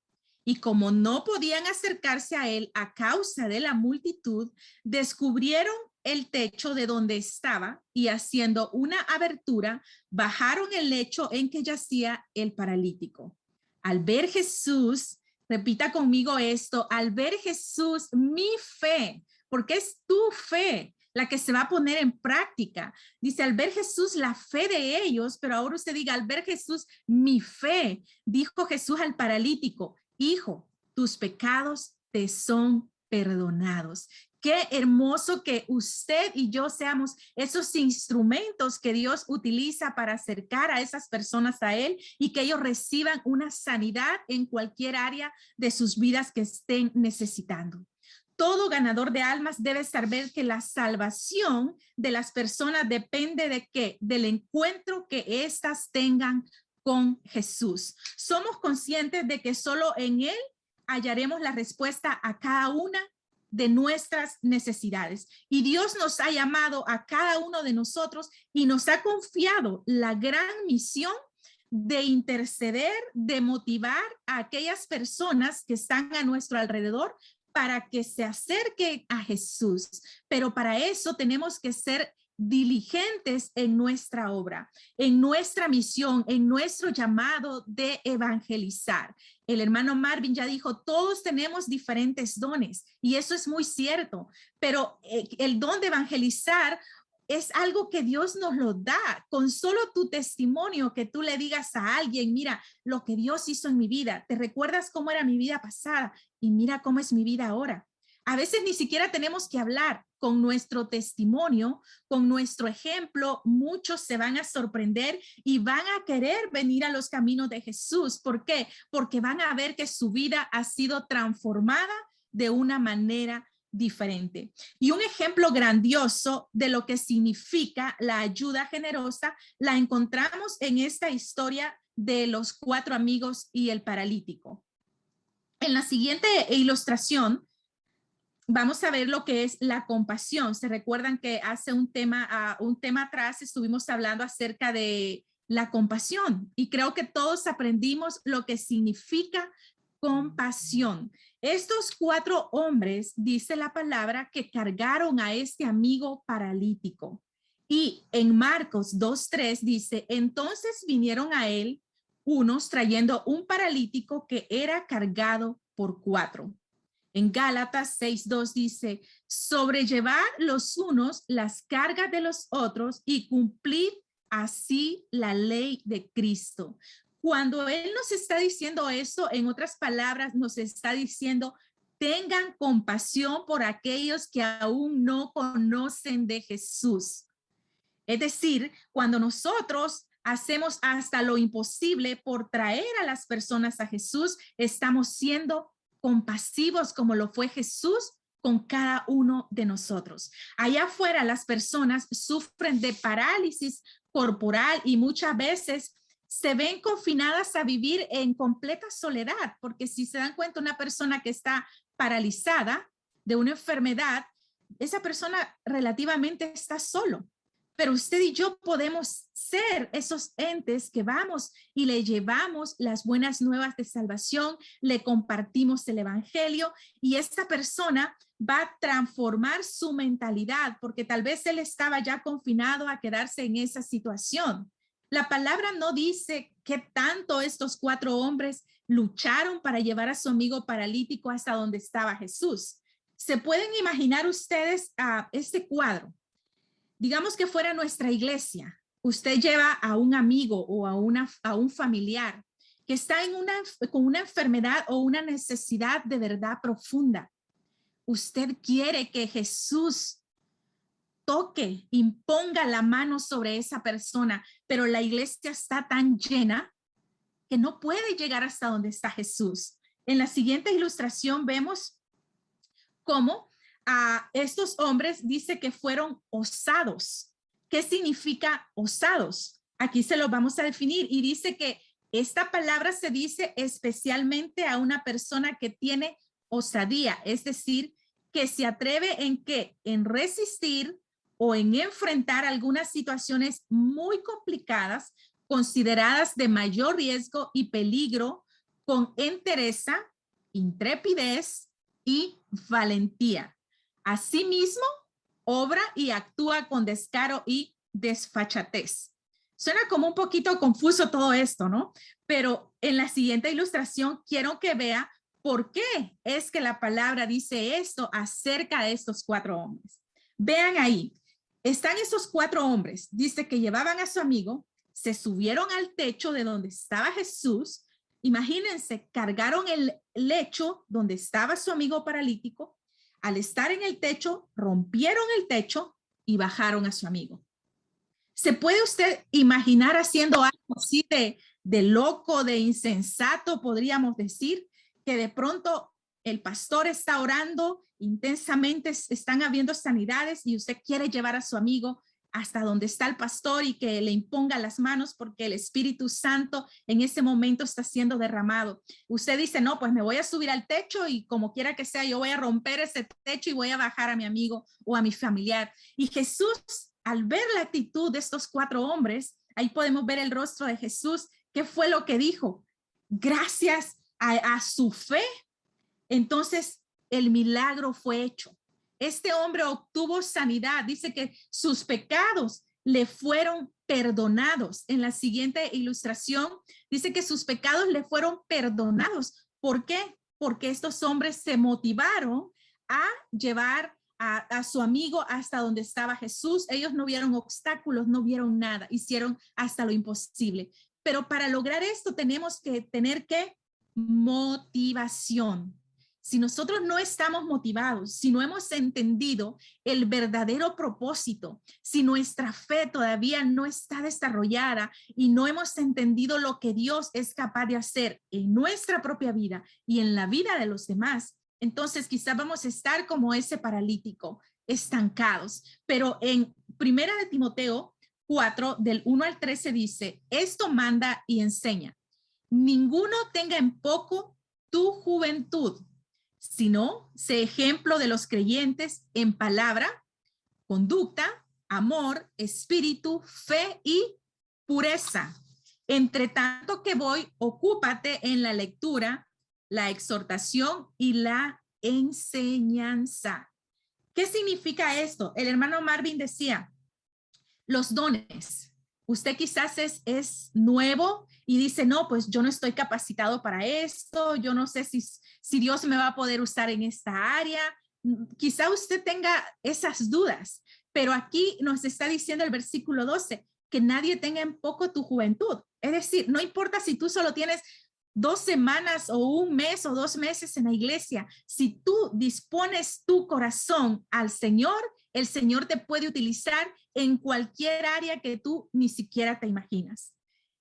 Y como no podían acercarse a él a causa de la multitud, descubrieron el techo de donde estaba y haciendo una abertura, bajaron el lecho en que yacía el paralítico. Al ver Jesús, repita conmigo esto, al ver Jesús, mi fe, porque es tu fe la que se va a poner en práctica. Dice, al ver Jesús, la fe de ellos, pero ahora usted diga, al ver Jesús, mi fe, dijo Jesús al paralítico, hijo, tus pecados te son perdonados. Qué hermoso que usted y yo seamos esos instrumentos que Dios utiliza para acercar a esas personas a Él y que ellos reciban una sanidad en cualquier área de sus vidas que estén necesitando. Todo ganador de almas debe saber que la salvación de las personas depende de qué, del encuentro que éstas tengan con Jesús. Somos conscientes de que solo en Él hallaremos la respuesta a cada una de nuestras necesidades. Y Dios nos ha llamado a cada uno de nosotros y nos ha confiado la gran misión de interceder, de motivar a aquellas personas que están a nuestro alrededor para que se acerquen a Jesús. Pero para eso tenemos que ser diligentes en nuestra obra, en nuestra misión, en nuestro llamado de evangelizar. El hermano Marvin ya dijo, todos tenemos diferentes dones y eso es muy cierto, pero el don de evangelizar es algo que Dios nos lo da. Con solo tu testimonio que tú le digas a alguien, mira lo que Dios hizo en mi vida, ¿te recuerdas cómo era mi vida pasada? Y mira cómo es mi vida ahora. A veces ni siquiera tenemos que hablar. Con nuestro testimonio, con nuestro ejemplo, muchos se van a sorprender y van a querer venir a los caminos de Jesús. ¿Por qué? Porque van a ver que su vida ha sido transformada de una manera diferente. Y un ejemplo grandioso de lo que significa la ayuda generosa la encontramos en esta historia de los 4 amigos y el paralítico. En la siguiente ilustración, vamos a ver lo que es la compasión. Se recuerdan que hace un tema atrás estuvimos hablando acerca de la compasión y creo que todos aprendimos lo que significa compasión. Estos 4 hombres, dice la palabra, que cargaron a este amigo paralítico. Y en Marcos 2:3 dice, entonces vinieron a él unos trayendo un paralítico que era cargado por 4. En Gálatas 6:2 dice, sobrellevar los unos las cargas de los otros y cumplir así la ley de Cristo. Cuando Él nos está diciendo eso, en otras palabras, nos está diciendo, tengan compasión por aquellos que aún no conocen de Jesús. Es decir, cuando nosotros hacemos hasta lo imposible por traer a las personas a Jesús, estamos siendo compasivos como lo fue Jesús con cada uno de nosotros. Allá afuera las personas sufren de parálisis corporal y muchas veces se ven confinadas a vivir en completa soledad, porque si se dan cuenta, una persona que está paralizada de una enfermedad, esa persona relativamente está solo. Pero usted y yo podemos ser esos entes que vamos y le llevamos las buenas nuevas de salvación, le compartimos el evangelio y esta persona va a transformar su mentalidad porque tal vez él estaba ya confinado a quedarse en esa situación. La palabra no dice qué tanto estos 4 hombres lucharon para llevar a su amigo paralítico hasta donde estaba Jesús. ¿Se pueden imaginar ustedes a este cuadro? Digamos que fuera nuestra iglesia. Usted lleva a un amigo o a un familiar que está con una enfermedad o una necesidad de verdad profunda. Usted quiere que Jesús toque, imponga la mano sobre esa persona, pero la iglesia está tan llena que no puede llegar hasta donde está Jesús. En la siguiente ilustración vemos cómo estos hombres dice que fueron osados. ¿Qué significa osados? Aquí se lo vamos a definir y dice que esta palabra se dice especialmente a una persona que tiene osadía, es decir, que se atreve en qué, en resistir o en enfrentar algunas situaciones muy complicadas, consideradas de mayor riesgo y peligro, con entereza, intrepidez y valentía. Asimismo, obra y actúa con descaro y desfachatez. Suena como un poquito confuso todo esto, ¿no? Pero en la siguiente ilustración quiero que vea por qué es que la palabra dice esto acerca de estos 4 hombres. Vean ahí, están esos 4 hombres, dice que llevaban a su amigo, se subieron al techo de donde estaba Jesús. Imagínense, cargaron el lecho donde estaba su amigo paralítico. Al estar en el techo, rompieron el techo y bajaron a su amigo. ¿Se puede usted imaginar haciendo algo así de loco, de insensato, podríamos decir? Que de pronto el pastor está orando intensamente, están habiendo sanidades y usted quiere llevar a su amigo hasta donde está el pastor y que le imponga las manos porque el Espíritu Santo en ese momento está siendo derramado. Usted dice, no, pues me voy a subir al techo y como quiera que sea, yo voy a romper ese techo y voy a bajar a mi amigo o a mi familiar. Y Jesús, al ver la actitud de estos 4 hombres, ahí podemos ver el rostro de Jesús. ¿Qué fue lo que dijo? Gracias a su fe, entonces el milagro fue hecho. Este hombre obtuvo sanidad, dice que sus pecados le fueron perdonados. En la siguiente ilustración dice que sus pecados le fueron perdonados. ¿Por qué? Porque estos hombres se motivaron a llevar a su amigo hasta donde estaba Jesús. Ellos no vieron obstáculos, no vieron nada, hicieron hasta lo imposible. Pero para lograr esto tenemos que tener ¿qué? Motivación. Si nosotros no estamos motivados, si no hemos entendido el verdadero propósito, si nuestra fe todavía no está desarrollada y no hemos entendido lo que Dios es capaz de hacer en nuestra propia vida y en la vida de los demás, entonces quizás vamos a estar como ese paralítico, estancados. Pero en 1 de Timoteo 4, del 1 al 13 dice, esto manda y enseña, ninguno tenga en poco tu juventud, sino sé ejemplo de los creyentes en palabra, conducta, amor, espíritu, fe y pureza. Entre tanto que voy, ocúpate en la lectura, la exhortación y la enseñanza. ¿Qué significa esto? El hermano Marvin decía, los dones. Usted quizás es nuevo y dice, no, pues yo no estoy capacitado para esto, yo no sé si Dios me va a poder usar en esta área. Quizá usted tenga esas dudas, pero aquí nos está diciendo el versículo 12, que nadie tenga en poco tu juventud. Es decir, no importa si tú solo tienes 2 semanas o 1 mes o 2 meses en la iglesia, si tú dispones tu corazón al Señor, El Señor te puede utilizar en cualquier área que tú ni siquiera te imaginas.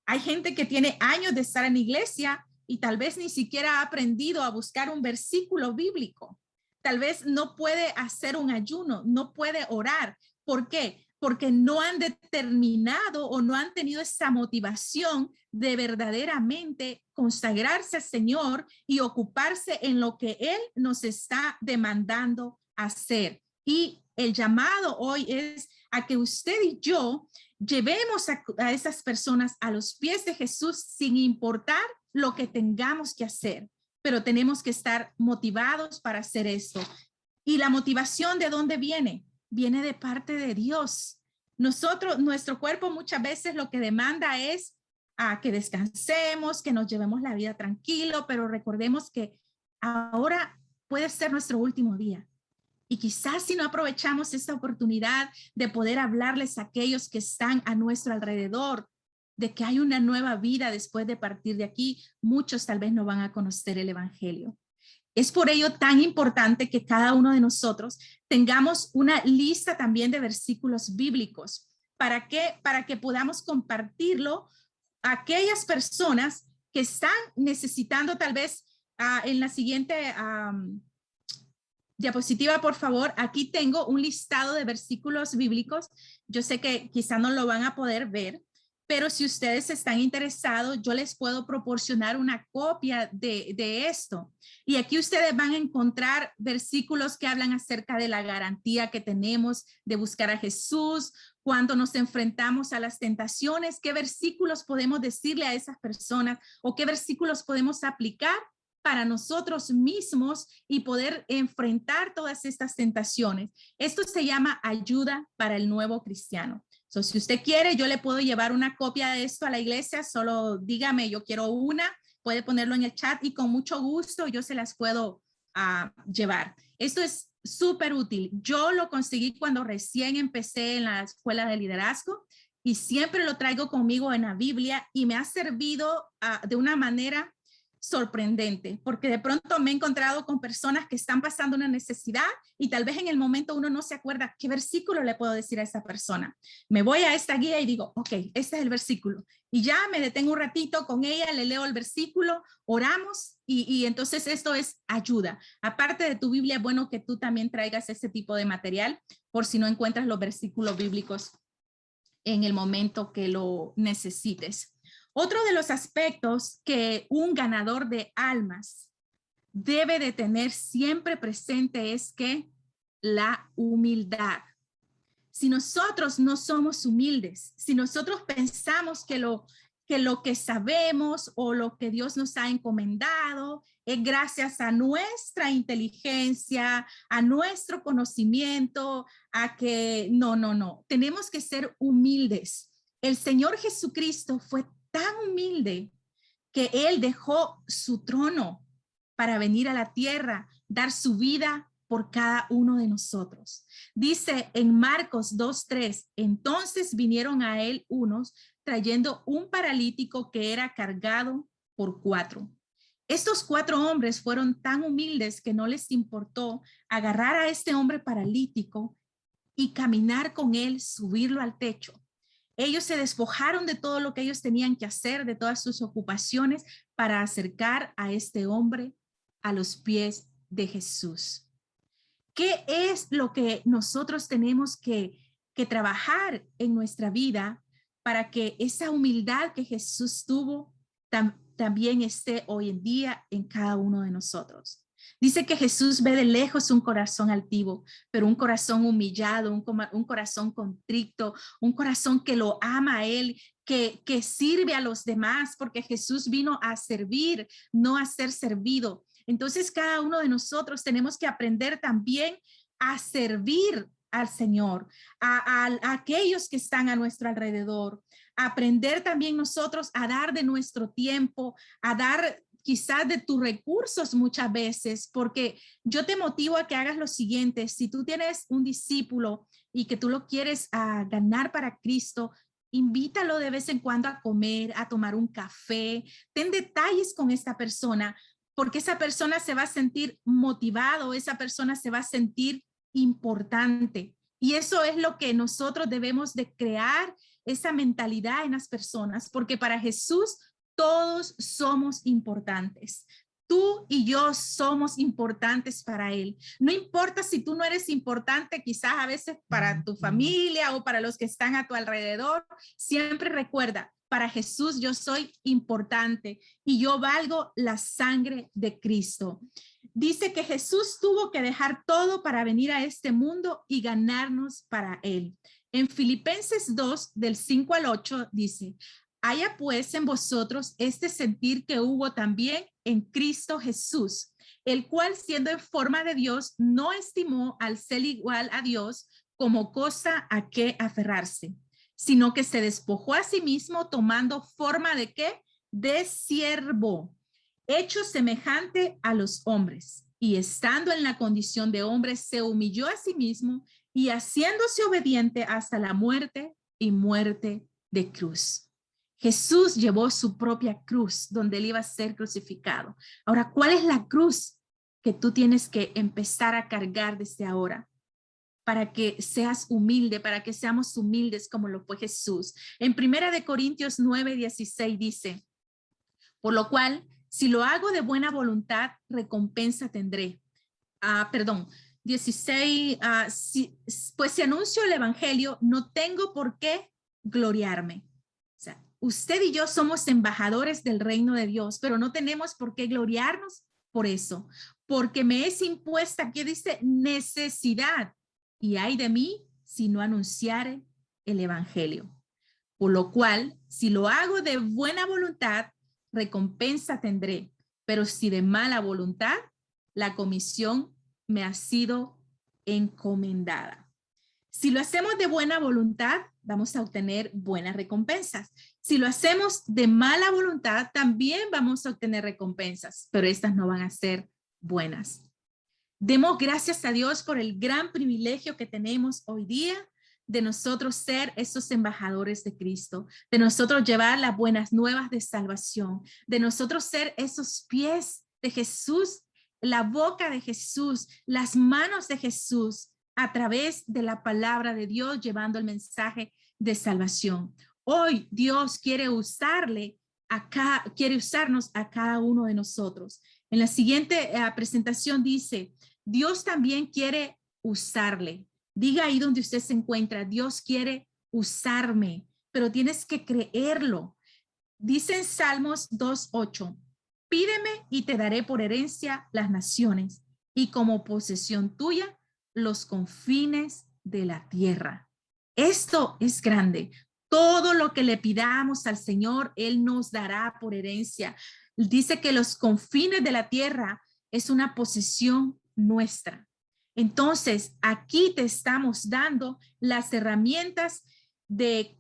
Hay gente que tiene años de estar en iglesia y tal vez ni siquiera ha aprendido a buscar un versículo bíblico. Tal vez no puede hacer un ayuno, no puede orar. ¿Por qué? Porque no han determinado o no han tenido esa motivación de verdaderamente consagrarse al Señor y ocuparse en lo que Él nos está demandando hacer. Y el llamado hoy es a que usted y yo llevemos a esas personas a los pies de Jesús sin importar lo que tengamos que hacer, pero tenemos que estar motivados para hacer esto. ¿Y la motivación de dónde viene? Viene de parte de Dios. Nuestro cuerpo muchas veces lo que demanda es que descansemos, que nos llevemos la vida tranquilo, pero recordemos que ahora puede ser nuestro último día. Y quizás si no aprovechamos esta oportunidad de poder hablarles a aquellos que están a nuestro alrededor, de que hay una nueva vida después de partir de aquí, muchos tal vez no van a conocer el evangelio. Es por ello tan importante que cada uno de nosotros tengamos una lista también de versículos bíblicos. ¿Para qué? Para que podamos compartirlo a aquellas personas que están necesitando tal vez en la siguiente diapositiva, por favor. Aquí tengo un listado de versículos bíblicos. Yo sé que quizá no lo van a poder ver, pero si ustedes están interesados, yo les puedo proporcionar una copia de esto. Y aquí ustedes van a encontrar versículos que hablan acerca de la garantía que tenemos de buscar a Jesús, cuando nos enfrentamos a las tentaciones, qué versículos podemos decirle a esas personas o qué versículos podemos aplicar para nosotros mismos y poder enfrentar todas estas tentaciones. Esto se llama ayuda para el nuevo cristiano. So, si usted quiere, yo le puedo llevar una copia de esto a la iglesia, solo dígame, yo quiero una, puede ponerlo en el chat y con mucho gusto yo se las puedo llevar. Esto es súper útil. Yo lo conseguí cuando recién empecé en la escuela de liderazgo y siempre lo traigo conmigo en la Biblia y me ha servido de una manera sorprendente, porque de pronto me he encontrado con personas que están pasando una necesidad y tal vez en el momento uno no se acuerda qué versículo le puedo decir a esa persona. Me voy a esta guía y digo, ok, este es el versículo. Y ya me detengo un ratito con ella, le leo el versículo, oramos y entonces esto es ayuda. Aparte de tu Biblia, es bueno que tú también traigas ese tipo de material por si no encuentras los versículos bíblicos en el momento que lo necesites. Otro de los aspectos que un ganador de almas debe de tener siempre presente es que la humildad. Si nosotros no somos humildes, si nosotros pensamos que lo que sabemos o lo que Dios nos ha encomendado es gracias a nuestra inteligencia, a nuestro conocimiento, a que no, tenemos que ser humildes. El Señor Jesucristo fue tan humilde que Él dejó su trono para venir a la tierra, dar su vida por cada uno de nosotros. Dice en Marcos 2:3, entonces vinieron a Él unos trayendo un paralítico que era cargado por 4. Estos 4 hombres fueron tan humildes que no les importó agarrar a este hombre paralítico y caminar con él, subirlo al techo. Ellos se despojaron de todo lo que ellos tenían que hacer, de todas sus ocupaciones, para acercar a este hombre a los pies de Jesús. ¿Qué es lo que nosotros tenemos que trabajar en nuestra vida para que esa humildad que Jesús tuvo también esté hoy en día en cada uno de nosotros? Dice que Jesús ve de lejos un corazón altivo, pero un corazón humillado, un corazón contrito, un corazón que lo ama a Él, que sirve a los demás, porque Jesús vino a servir, no a ser servido. Entonces, cada uno de nosotros tenemos que aprender también a servir al Señor, a aquellos que están a nuestro alrededor, a aprender también nosotros a dar de nuestro tiempo, a dar quizás de tus recursos muchas veces, porque yo te motivo a que hagas lo siguiente: si tú tienes un discípulo y que tú lo quieres ganar para Cristo, invítalo de vez en cuando a comer, a tomar un café, ten detalles con esta persona, porque esa persona se va a sentir motivado, esa persona se va a sentir importante. Y eso es lo que nosotros debemos de crear, esa mentalidad en las personas, porque para Jesús todos somos importantes. Tú y yo somos importantes para Él. No importa si tú no eres importante, quizás a veces para tu familia o para los que están a tu alrededor, siempre recuerda, para Jesús yo soy importante y yo valgo la sangre de Cristo. Dice que Jesús tuvo que dejar todo para venir a este mundo y ganarnos para Él. En Filipenses 2, del 5 al 8, dice, haya pues en vosotros este sentir que hubo también en Cristo Jesús, el cual siendo en forma de Dios, no estimó al ser igual a Dios como cosa a que aferrarse, sino que se despojó a sí mismo tomando forma de ¿qué? De siervo, hecho semejante a los hombres, y estando en la condición de hombre, se humilló a sí mismo y haciéndose obediente hasta la muerte y muerte de cruz. Jesús llevó su propia cruz donde él iba a ser crucificado. Ahora, ¿cuál es la cruz que tú tienes que empezar a cargar desde ahora? Para que seas humilde, para que seamos humildes como lo fue Jesús. En 1 Corintios 9:16 dice, por lo cual, si lo hago de buena voluntad, recompensa tendré. 16, pues si anuncio el evangelio, no tengo por qué gloriarme. O sea, usted y yo somos embajadores del reino de Dios, pero no tenemos por qué gloriarnos por eso, porque me es impuesta, aquí dice, necesidad, y ay de mí si no anunciare el evangelio. Por lo cual, si lo hago de buena voluntad, recompensa tendré, pero si de mala voluntad, la comisión me ha sido encomendada. Si lo hacemos de buena voluntad, vamos a obtener buenas recompensas. Si lo hacemos de mala voluntad, también vamos a obtener recompensas, pero estas no van a ser buenas. Demos gracias a Dios por el gran privilegio que tenemos hoy día de nosotros ser esos embajadores de Cristo, de nosotros llevar las buenas nuevas de salvación, de nosotros ser esos pies de Jesús, la boca de Jesús, las manos de Jesús a través de la palabra de Dios, llevando el mensaje de salvación. Hoy Dios quiere usarnos a cada uno de nosotros. En la siguiente presentación dice, Dios también quiere usarle. Diga ahí donde usted se encuentra, Dios quiere usarme, pero tienes que creerlo. Dice en Salmos 2:8, pídeme y te daré por herencia las naciones y como posesión tuya los confines de la tierra. Esto es grande. Todo lo que le pidamos al Señor, Él nos dará por herencia. Dice que los confines de la tierra es una posesión nuestra. Entonces, aquí te estamos dando las herramientas de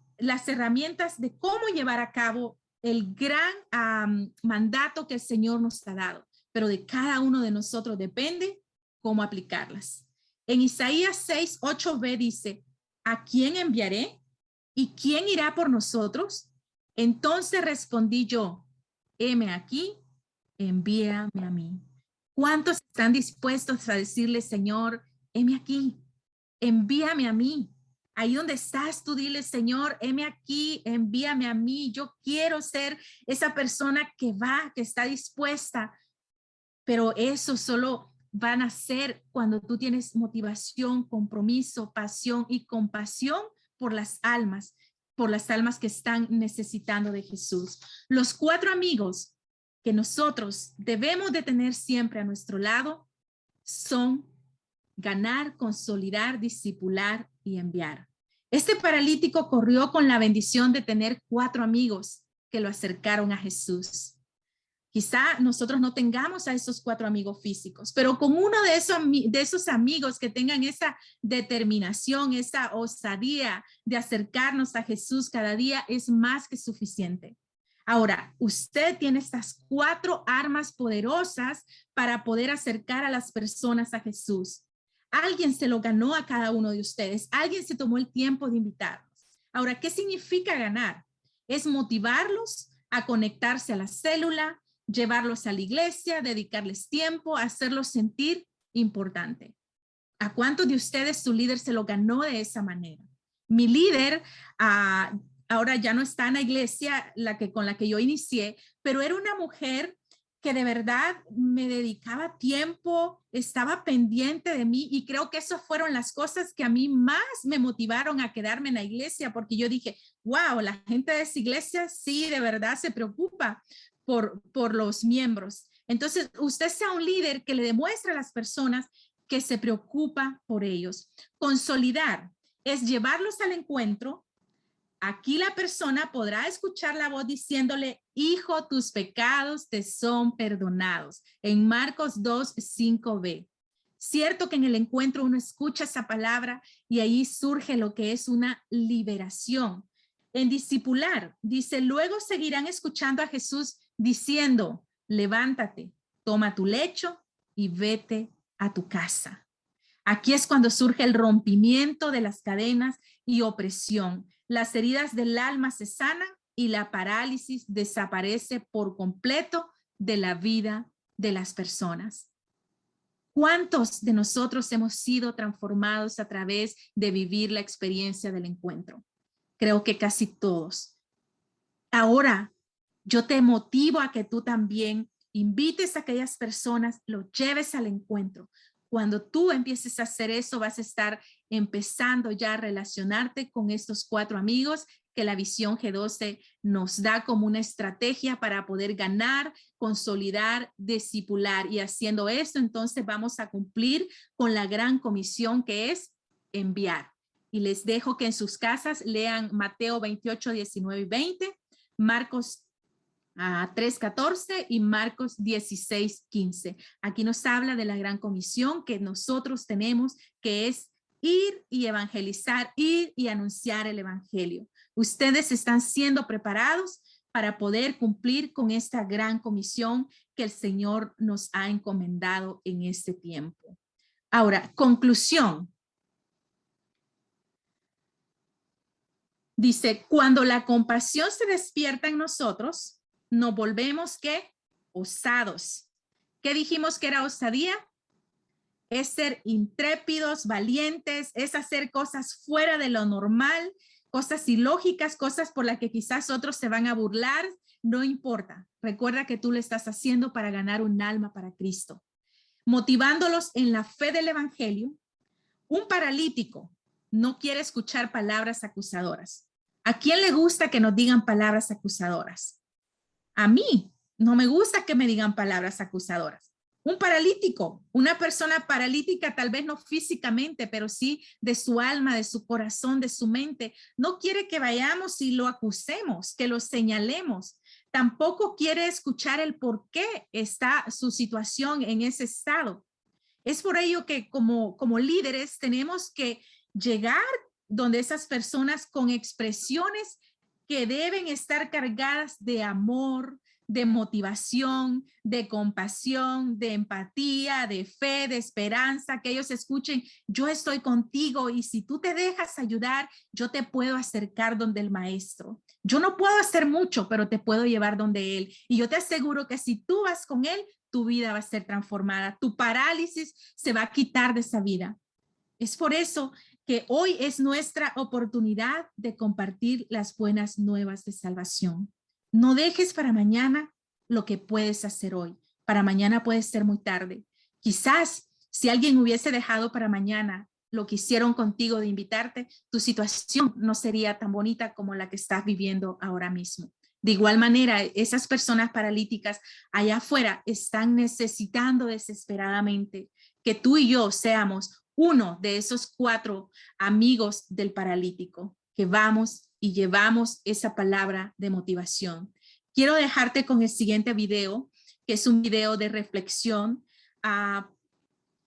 cómo llevar a cabo el gran mandato que el Señor nos ha dado, pero de cada uno de nosotros depende cómo aplicarlas. En Isaías 6:8b dice, ¿a quién enviaré? ¿Y quién irá por nosotros? Entonces respondí yo, heme aquí, envíame a mí. ¿Cuántos están dispuestos a decirle, Señor, heme aquí, envíame a mí? Ahí donde estás, tú dile, Señor, heme aquí, envíame a mí. Yo quiero ser esa persona que va, que está dispuesta. Pero eso solo van a ser cuando tú tienes motivación, compromiso, pasión y compasión por las almas que están necesitando de Jesús. Los 4 amigos que nosotros debemos de tener siempre a nuestro lado son ganar, consolidar, discipular y enviar. Este paralítico corrió con la bendición de tener 4 amigos que lo acercaron a Jesús. Quizá nosotros no tengamos a esos 4 amigos físicos, pero con uno de esos amigos que tengan esa determinación, esa osadía de acercarnos a Jesús cada día es más que suficiente. Ahora, usted tiene estas 4 armas poderosas para poder acercar a las personas a Jesús. Alguien se lo ganó a cada uno de ustedes. Alguien se tomó el tiempo de invitarlos. Ahora, ¿qué significa ganar? Es motivarlos a conectarse a la célula, llevarlos a la iglesia, dedicarles tiempo, hacerlos sentir importante. ¿A cuántos de ustedes su líder se lo ganó de esa manera? Mi líder ahora ya no está en la iglesia con la que yo inicié, pero era una mujer que de verdad me dedicaba tiempo, estaba pendiente de mí, y creo que esas fueron las cosas que a mí más me motivaron a quedarme en la iglesia, porque yo dije, wow, la gente de esa iglesia sí de verdad se preocupa por los miembros. Entonces, usted sea un líder que le demuestre a las personas que se preocupa por ellos. Consolidar es llevarlos al encuentro. Aquí la persona podrá escuchar la voz diciéndole, hijo, tus pecados te son perdonados. En Marcos 2, 5b. Cierto que en el encuentro uno escucha esa palabra y ahí surge lo que es una liberación. En discipular, dice, luego seguirán escuchando a Jesús diciendo, levántate, toma tu lecho y vete a tu casa. Aquí es cuando surge el rompimiento de las cadenas y opresión. Las heridas del alma se sanan y la parálisis desaparece por completo de la vida de las personas. ¿Cuántos de nosotros hemos sido transformados a través de vivir la experiencia del encuentro? Creo que casi todos. Ahora, yo te motivo a que tú también invites a aquellas personas, lo lleves al encuentro. Cuando tú empieces a hacer eso, vas a estar empezando ya a relacionarte con estos 4 amigos que la visión G12 nos da como una estrategia para poder ganar, consolidar, discipular. Y haciendo esto, entonces vamos a cumplir con la gran comisión que es enviar. Y les dejo que en sus casas lean Mateo 28, 19 y 20, Marcos 3:14 y Marcos 16:15. Aquí nos habla de la gran comisión que nosotros tenemos, que es ir y evangelizar, ir y anunciar el evangelio. Ustedes están siendo preparados para poder cumplir con esta gran comisión que el Señor nos ha encomendado en este tiempo. Ahora, conclusión. Dice, cuando la compasión se despierta en nosotros, nos volvemos, ¿qué? Osados. ¿Qué dijimos que era osadía? Es ser intrépidos, valientes, es hacer cosas fuera de lo normal, cosas ilógicas, cosas por las que quizás otros se van a burlar. No importa. Recuerda que tú lo estás haciendo para ganar un alma para Cristo. Motivándolos en la fe del evangelio. Un paralítico no quiere escuchar palabras acusadoras. ¿A quién le gusta que nos digan palabras acusadoras? A mí no me gusta que me digan palabras acusadoras. Un paralítico, una persona paralítica, tal vez no físicamente, pero sí de su alma, de su corazón, de su mente, no quiere que vayamos y lo acusemos, que lo señalemos. Tampoco quiere escuchar el por qué está su situación en ese estado. Es por ello que como líderes tenemos que llegar donde esas personas con expresiones que deben estar cargadas de amor, de motivación, de compasión, de empatía, de fe, de esperanza, que ellos escuchen, yo estoy contigo y si tú te dejas ayudar, yo te puedo acercar donde el maestro. Yo no puedo hacer mucho, pero te puedo llevar donde él. Y yo te aseguro que si tú vas con él, tu vida va a ser transformada. Tu parálisis se va a quitar de esa vida. Es por eso que hoy es nuestra oportunidad de compartir las buenas nuevas de salvación. No dejes para mañana lo que puedes hacer hoy. Para mañana puede ser muy tarde. Quizás si alguien hubiese dejado para mañana lo que hicieron contigo de invitarte, tu situación no sería tan bonita como la que estás viviendo ahora mismo. De igual manera, esas personas paralíticas allá afuera están necesitando desesperadamente que tú y yo seamos uno de esos 4 amigos del paralítico, que vamos y llevamos esa palabra de motivación. Quiero dejarte con el siguiente video, que es un video de reflexión.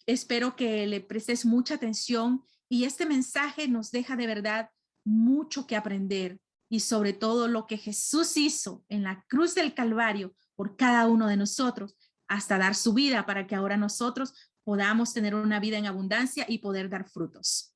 Espero que le prestes mucha atención y este mensaje nos deja de verdad mucho que aprender y sobre todo lo que Jesús hizo en la cruz del Calvario por cada uno de nosotros, hasta dar su vida para que ahora nosotros podamos tener una vida en abundancia y poder dar frutos.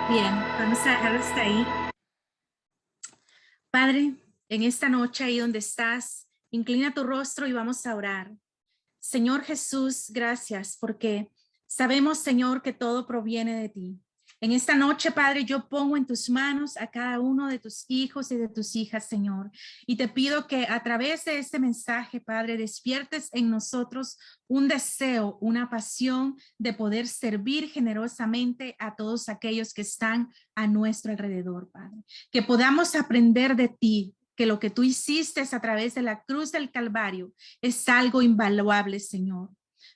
Bien, vamos a dejarlo hasta ahí. Padre, en esta noche ahí donde estás, inclina tu rostro y vamos a orar. Señor Jesús, gracias porque sabemos, Señor, que todo proviene de ti. En esta noche, Padre, yo pongo en tus manos a cada uno de tus hijos y de tus hijas, Señor. Y te pido que a través de este mensaje, Padre, despiertes en nosotros un deseo, una pasión de poder servir generosamente a todos aquellos que están a nuestro alrededor, Padre. Que podamos aprender de ti, que lo que tú hiciste a través de la cruz del Calvario es algo invaluable, Señor.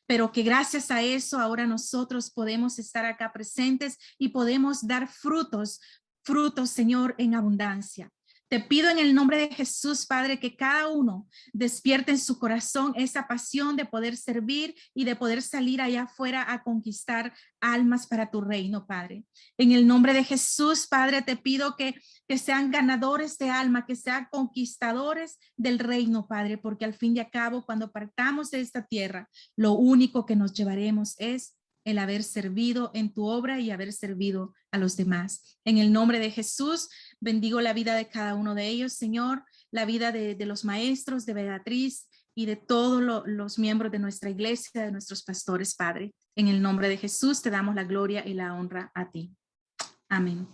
Pero que gracias a eso ahora nosotros podemos estar acá presentes y podemos dar frutos, Señor, en abundancia. Te pido en el nombre de Jesús, Padre, que cada uno despierte en su corazón esa pasión de poder servir y de poder salir allá afuera a conquistar almas para tu reino, Padre. En el nombre de Jesús, Padre, te pido que sean ganadores de alma, que sean conquistadores del reino, Padre, porque al fin y al cabo, cuando partamos de esta tierra, lo único que nos llevaremos es el haber servido en tu obra y haber servido a los demás. En el nombre de Jesús, bendigo la vida de cada uno de ellos, Señor, la vida de los maestros, de Beatriz y de todos los miembros de nuestra iglesia, de nuestros pastores, Padre. En el nombre de Jesús te damos la gloria y la honra a ti. Amén.